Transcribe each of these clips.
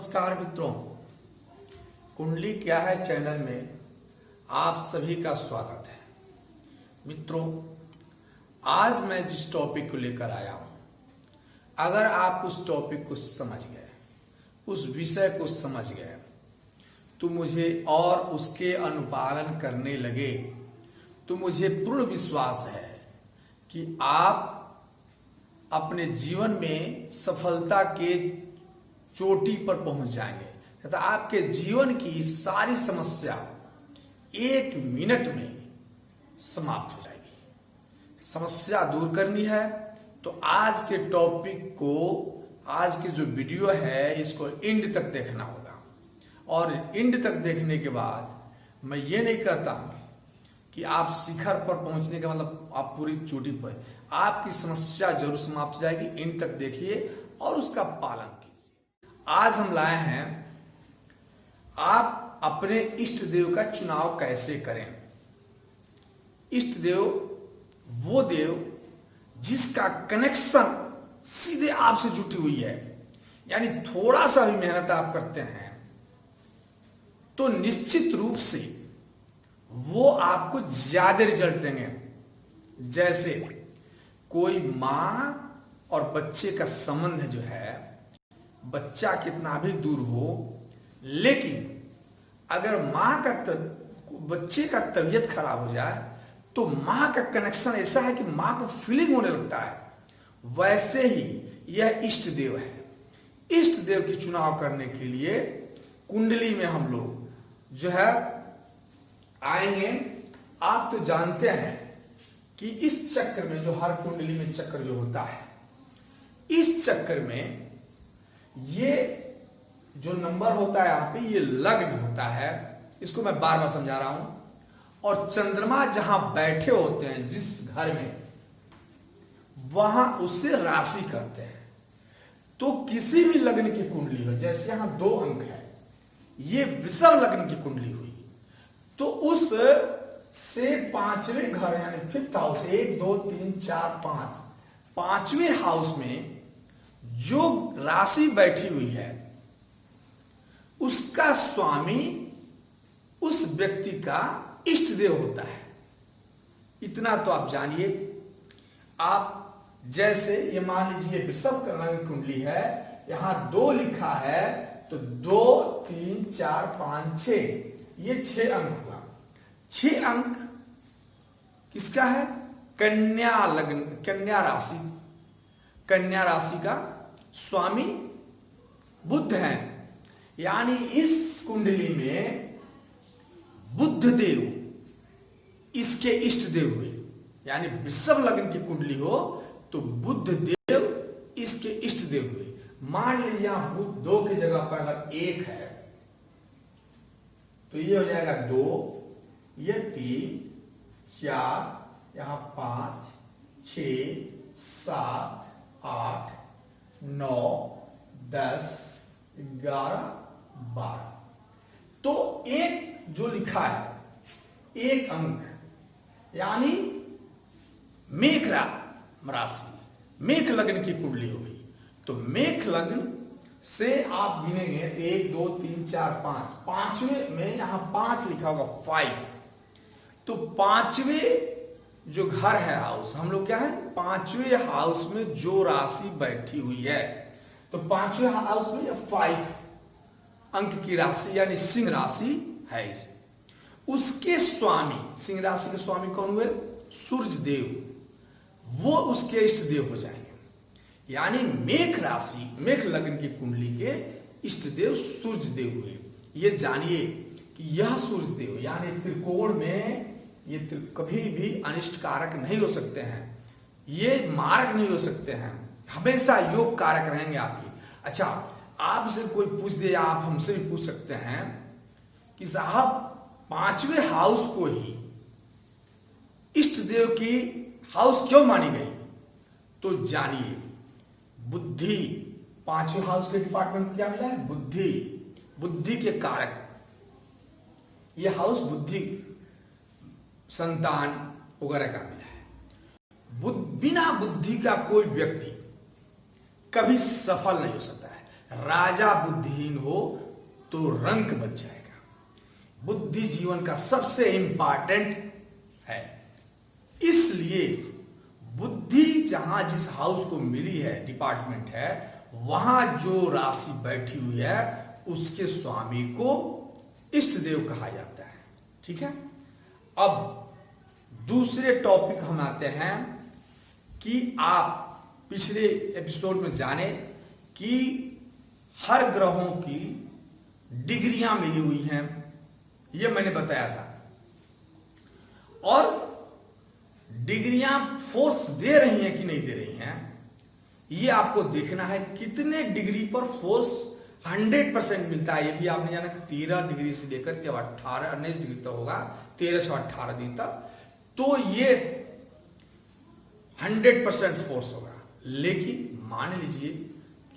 नमस्कार मित्रों, कुंडली क्या है चैनल में आप सभी का स्वागत है। मित्रों, आज मैं जिस टॉपिक को लेकर आया हूं, अगर आप उस टॉपिक को समझ गए, उस विषय को समझ गए, तो मुझे और उसके अनुपालन करने लगे तो मुझे पूर्ण विश्वास है कि आप अपने जीवन में सफलता के चोटी पर पहुंच जाएंगे तथा आपके जीवन की सारी समस्या 1 मिनट में समाप्त हो जाएगी। समस्या दूर करनी है तो आज के टॉपिक को, आज की जो वीडियो है, इसको एंड तक देखना होगा। और एंड तक देखने के बाद मैं ये नहीं कहता हूं कि आप शिखर पर पहुंचने का मतलब आप पूरी चोटी पर, आपकी समस्या जरूर समाप्त हो जाएगी। एंड तक देखिए और उसका पालन कीजिए। आज हम लाए हैं, आप अपने इष्ट देव का चुनाव कैसे करें। इष्ट देव वो देव जिसका कनेक्शन सीधे आपसे जुटी हुई है, यानी थोड़ा सा भी मेहनत आप करते हैं तो निश्चित रूप से वो आपको ज्यादा रिजल्ट देंगे। जैसे कोई मां और बच्चे का संबंध जो है, बच्चा कितना भी दूर हो, लेकिन अगर मां का बच्चे का तबीयत खराब हो जाए तो मां का कनेक्शन ऐसा है कि मां को फीलिंग होने लगता है। वैसे ही यह इष्ट देव है। इष्ट देव की चुनाव करने के लिए कुंडली में हम लोग जो है आएंगे। आप तो जानते हैं कि इस चक्र में, जो हर कुंडली में चक्र जो होता है, इस चक्र में ये जो नंबर होता है यहाँ पे, ये लग्न होता है। इसको मैं बार बार समझा रहा हूं। और चंद्रमा जहां बैठे होते हैं जिस घर में, वहां उससे राशि करते हैं। तो किसी भी लग्न की कुंडली हो, जैसे यहां 2 अंक है, ये वृषभ लग्न की कुंडली हुई, तो उस से 5वें घर यानी 5th हाउस, 1 2 3 4 5, 5वें हाउस में जो राशि बैठी हुई है, उसका स्वामी उस व्यक्ति का इष्ट देव होता है। इतना तो आप जानिए। आप जैसे ये मान लीजिए वृषभ लग्न कुंडली है, यहां 2 लिखा है तो 2 3 4 5 6, ये 6 अंक हुआ। 6 अंक किसका है? कन्या लग्न, कन्या राशि। कन्या राशि का स्वामी बुध है, यानी इस कुंडली में बुध देव इसके इष्ट देव हुए। यानी वृषभ लग्न की कुंडली हो तो बुध देव इसके इष्ट देव हुए। मान लीजिए यहां बुध 2 की जगह पर अगर 1 है तो ये हो जाएगा 2, ये 3 4, यहां 5 6 7 8 9 10 11 12। तो 1 जो लिखा है, 1 अंक, यानी मेष राशि, मेष लग्न की कुंडली हो गई। तो मेष लग्न से आप गिनेंगे तो 1 2 3 4 5, 5वें में यहां 5 लिखा होगा, 5। तो 5वें जो घर है, हाउस, हम लोग क्या है, 5वें हाउस में जो राशि बैठी हुई है, तो 5वें हाउस में 5 अंक की राशि यानी सिंह राशि है। उसके स्वामी, सिंह राशि के स्वामी कौन हुए? सूर्य देव। वो उसके इष्ट देव हो जाएंगे। यानी मेष राशि, मेष लग्न की कुंडली के इष्ट देव सूर्य देव हुए। ये जानिए कि यह सूर्य देव यानी त्रिकोण में ये कभी भी अनिष्ट कारक नहीं हो सकते हैं, ये मारक नहीं हो सकते हैं, हमेशा योग कारक रहेंगे आपकी। अच्छा, आपसे कोई पूछ दे, आप हमसे भी पूछ सकते हैं कि साहब 5वें हाउस को ही इष्ट देव की हाउस क्यों मानी गई? तो जानिए, बुद्धि, 5वें हाउस के डिपार्टमेंट क्या मिला है? बुद्धि, बुद्धि के कारक। यह हाउस बुद्धि, संतान वगैरह का मिला है। बिना बुद्धि का कोई व्यक्ति कभी सफल नहीं हो सकता है। राजा बुद्धिहीन हो तो रंक बच जाएगा। बुद्धि जीवन का सबसे इंपॉर्टेंट है। इसलिए बुद्धि जहां जिस हाउस को मिली है, डिपार्टमेंट है, वहां जो राशि बैठी हुई है उसके स्वामी को इष्ट देव कहा जाता है। ठीक है। अब दूसरे टॉपिक हम आते हैं कि आप पिछले एपिसोड में जाने कि हर ग्रहों की डिग्रियां मिली हुई हैं, यह मैंने बताया था। और डिग्रियां फोर्स दे रही हैं कि नहीं दे रही हैं, यह आपको देखना है। कितने डिग्री पर फोर्स 100% मिलता है, यह भी आपने जाना कि 13 डिग्री से लेकर जब 19 डिग्री तक होगा, 13 से 18 दिन तक, तो ये 100% फोर्स होगा। लेकिन मान लीजिए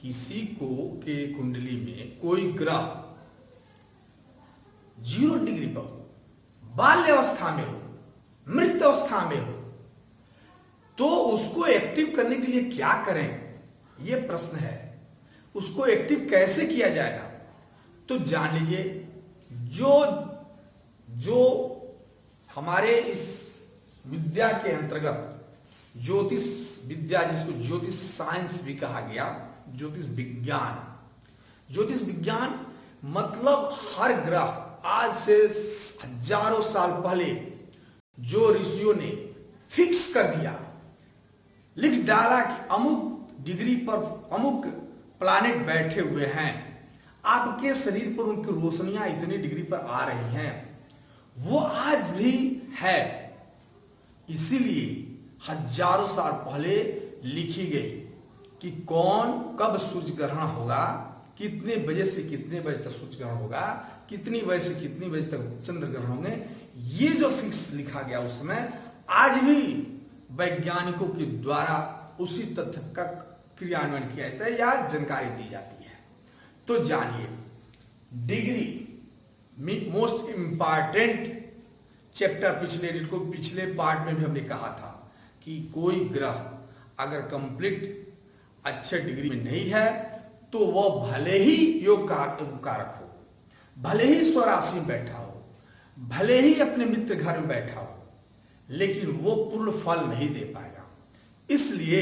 किसी को के कुंडली में कोई ग्रह 0 डिग्री पर हो, बाल्य अवस्था में हो, मृत अवस्था में हो, तो उसको एक्टिव करने के लिए क्या करें, यह प्रश्न है। उसको एक्टिव कैसे किया जाएगा? तो जान लीजिए, जो हमारे इस विद्या के अंतर्गत ज्योतिष विद्या, जिसको ज्योतिष साइंस भी कहा गया, ज्योतिष विज्ञान मतलब हर ग्रह आज से हजारों साल पहले जो ऋषियों ने फिक्स कर दिया, लिख डाला कि अमुक डिग्री पर अमुक प्लैनेट बैठे हुए हैं, आपके शरीर पर उनकी रोशनियां इतनी डिग्री पर आ रही हैं, वो आज भी है। इसीलिए हजारों साल पहले लिखी गई कि कौन कब सूर्य ग्रहण होगा, कितने बजे से कितने बजे तक सूर्य ग्रहण होगा, कितनी बजे से कितनी बजे तक चंद्र ग्रहण होंगे। ये जो फिक्स लिखा गया उस समय, आज भी वैज्ञानिकों के द्वारा उसी तथ्य का क्रियान्वयन किया जाता है या जानकारी दी जाती है। तो जानिए, डिग्री मोस्ट इंपॉर्टेंट चैप्टर पिछले पार्ट में भी हमने कहा था कि कोई ग्रह अगर कंप्लीट अच्छे डिग्री में नहीं है तो वह भले ही योग कारक हो, भले ही स्वराशि में बैठा हो, भले ही अपने मित्र घर में बैठा हो, लेकिन वो पूर्ण फल नहीं दे पाएगा। इसलिए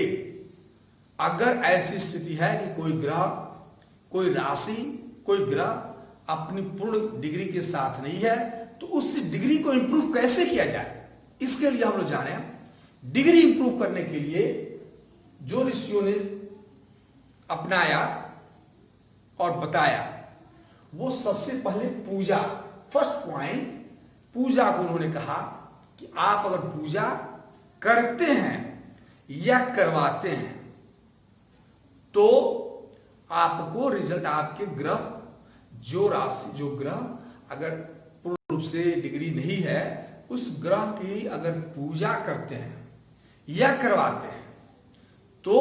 अगर ऐसी स्थिति है कि कोई ग्रह, कोई राशि, कोई ग्रह अपनी पूर्ण डिग्री के साथ नहीं है, तो उस डिग्री को इंप्रूव कैसे किया जाए, इसके लिए हम लोग जाने। डिग्री इंप्रूव करने के लिए जो ऋषियों ने अपनाया और बताया, वो सबसे पहले पूजा, फर्स्ट पॉइंट पूजा को उन्होंने कहा कि आप अगर पूजा करते हैं या करवाते हैं तो आपको रिजल्ट, आपके ग्रह, जो राशि, जो ग्रह अगर पूर्ण रूप से डिग्री नहीं है, उस ग्रह की अगर पूजा करते हैं या करवाते हैं तो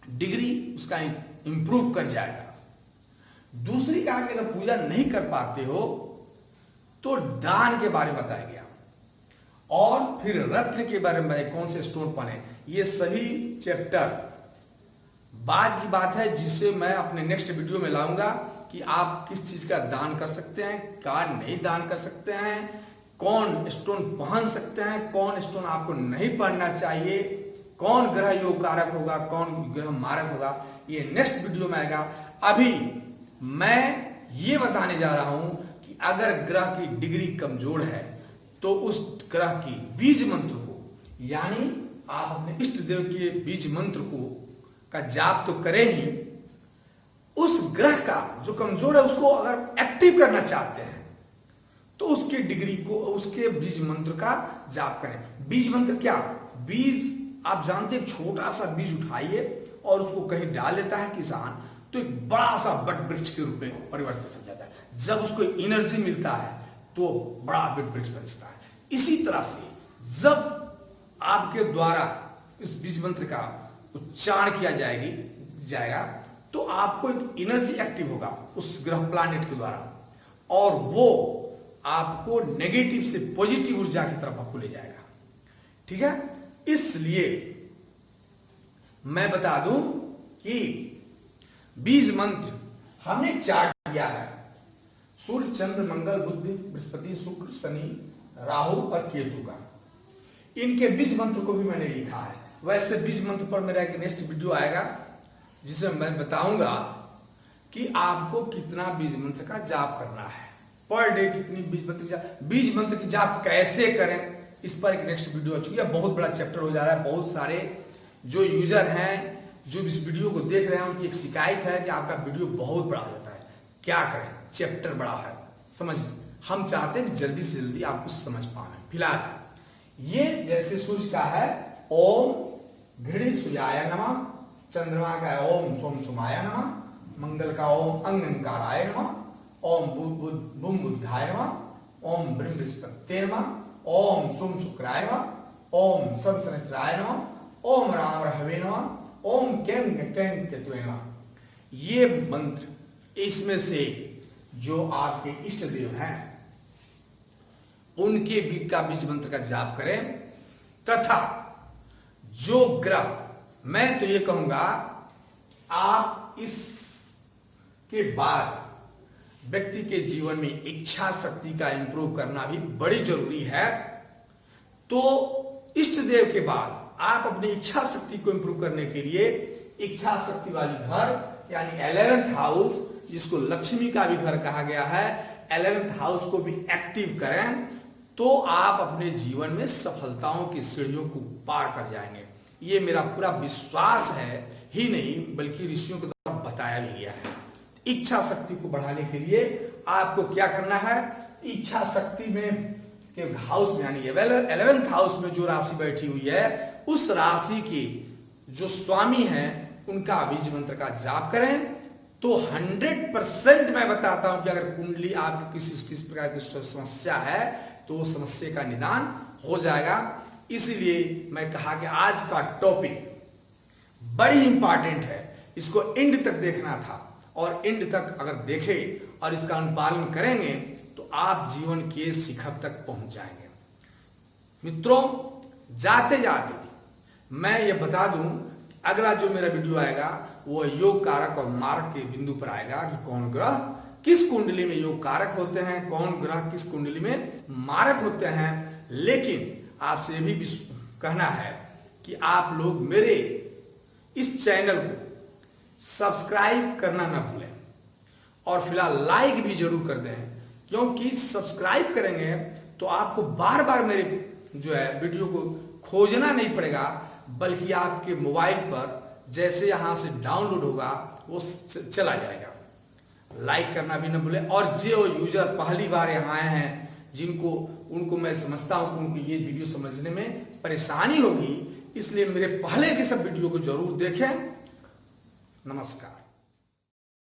डिग्री उसका इंप्रूव कर जाएगा। दूसरी कहा कि अगर पूजा नहीं कर पाते हो तो दान के बारे में बताया गया, और फिर रत्न के बारे में बताया, कौन से स्टोन पहने। ये सभी चैप्टर बाद की बात है, जिसे मैं अपने नेक्स्ट वीडियो में लाऊंगा कि आप किस चीज का दान कर सकते हैं, क्या नहीं दान कर सकते हैं, कौन स्टोन पहन सकते हैं, कौन स्टोन आपको नहीं पहनना चाहिए, कौन ग्रह योग कारक होगा, कौन ग्रह मारक होगा, ये नेक्स्ट वीडियो में आएगा। अभी मैं ये बताने जा रहा हूं कि अगर ग्रह की डिग्री कमजोर है तो उस ग्रह की बीज मंत्र को, यानी आप अपने इष्ट देव के बीज मंत्र को का जाप तो करें ही, उस ग्रह का जो कमजोर है उसको अगर एक्टिव करना चाहते हैं तो उसकी डिग्री को, उसके बीज मंत्र का जाप करें। बीज मंत्र क्या? बीज आप जानते हैं, छोटा सा बीज उठाइए और उसको कहीं डाल देता है किसान, तो एक बड़ा सा बट वृक्ष के रूप में परिवर्तित हो जाता है। जब उसको एनर्जी मिलता है तो बड़ा बट वृक्ष बनता है। इसी तरह से जब आपके द्वारा इस बीज मंत्र का उच्चारण किया जाएगा तो आपको एक एनर्जी एक्टिव होगा उस ग्रह प्लैनेट के द्वारा, और वो आपको नेगेटिव से पॉजिटिव ऊर्जा की तरफ आपको ले जाएगा। ठीक है, इसलिए मैं बता दूं कि बीज मंत्र हमने चार्ट दिया है। सूर्य, चंद्र, मंगल, बुध, बृहस्पति, शुक्र, शनि, राहु और केतु का, इनके बीज मंत्र को भी मैंने लिखा है। वैसे बीज मंत्र पर मेरा एक नेक्स्ट वीडियो आएगा जिसमें मैं बताऊंगा कि आपको कितना बीज मंत्र का जाप करना है, पर डे कितनी बीज मंत्र की जाप कैसे करें, इस पर एक नेक्स्ट वीडियो आ चुकी है। बहुत बड़ा चैप्टर हो जा रहा है। बहुत सारे जो यूजर हैं जो इस वीडियो को देख रहे हैं उनकी एक शिकायत है कि आपका वीडियो बहुत बड़ा हो जाता है। क्या करें, चैप्टर बड़ा है, समझ, हम चाहते हैं कि जल्दी से जल्दी आप कुछ समझ पाए। फिलहाल ये जैसे सूर्य का है ओम घृणी सूर्याय नमः, चंद्रमा का है ओम सोम सोमाय नमः, मंगल का ओम अंगंकाराय नमः, ओम बुम बुद्धाय नमः, ओम ब्रह्म बृहस्पते नमः, ओम सोम शुक्राय नमः, ओम सब सहस्राय नमः, ओम राम रहवे नमः, ओम केम केम केतुवे नमः। ये मंत्र, इसमें से जो आपके इष्ट देव हैं उनके का बीज मंत्र का जाप करें, तथा जो ग्रह, मैं तो ये कहूंगा आप इसके बाद व्यक्ति के जीवन में इच्छा शक्ति का इंप्रूव करना भी बड़ी जरूरी है। तो इष्ट देव के बाद आप अपनी इच्छा शक्ति को इंप्रूव करने के लिए इच्छा शक्ति वाली घर यानी 11th हाउस, जिसको लक्ष्मी का भी घर कहा गया है, 11th हाउस को भी एक्टिव करें तो आप अपने जीवन में सफलताओं की सीढ़ियों को पार कर जाएंगे। ये मेरा पूरा विश्वास है ही नहीं बल्कि ऋषियों के द्वारा बताया भी गया है। इच्छा शक्ति को बढ़ाने के लिए आपको क्या करना है, इच्छा शक्ति में के हाउस में यानी 11th हाउस में जो राशि बैठी हुई है उस राशि के जो स्वामी हैं उनका बीज मंत्र का जाप करें तो 100% मैं बताता हूं कि अगर कुंडली आपकी किसी प्रकार की समस्या है तो समस्या का निदान हो जाएगा। इसलिए मैं कहा कि आज का टॉपिक बड़ी इंपॉर्टेंट है, इसको एंड तक देखना था और एंड तक अगर देखे और इसका अनुपालन करेंगे तो आप जीवन के शिखर तक पहुंच जाएंगे। मित्रों, जाते जाते मैं ये बता दूं, अगला जो मेरा वीडियो आएगा वो योग कारक और मार्ग के बिंदु पर आएगा कि कौन ग्रह किस कुंडली में योग कारक होते हैं, कौन ग्रह किस कुंडली में मारक होते हैं। लेकिन आपसे ये भी कहना है कि आप लोग मेरे इस चैनल को सब्सक्राइब करना ना भूलें और फिलहाल लाइक भी जरूर कर दें, क्योंकि सब्सक्राइब करेंगे तो आपको बार बार मेरे जो है वीडियो को खोजना नहीं पड़ेगा, बल्कि आपके मोबाइल पर जैसे यहां से डाउनलोड होगा वो चला जाएगा। लाइक करना भी ना भूलें। और जो यूजर पहली बार यहाँ आए हैं उनको मैं समझता हूं कि उनको ये वीडियो समझने में परेशानी होगी, इसलिए मेरे पहले के सब वीडियो को जरूर देखें। नमस्कार।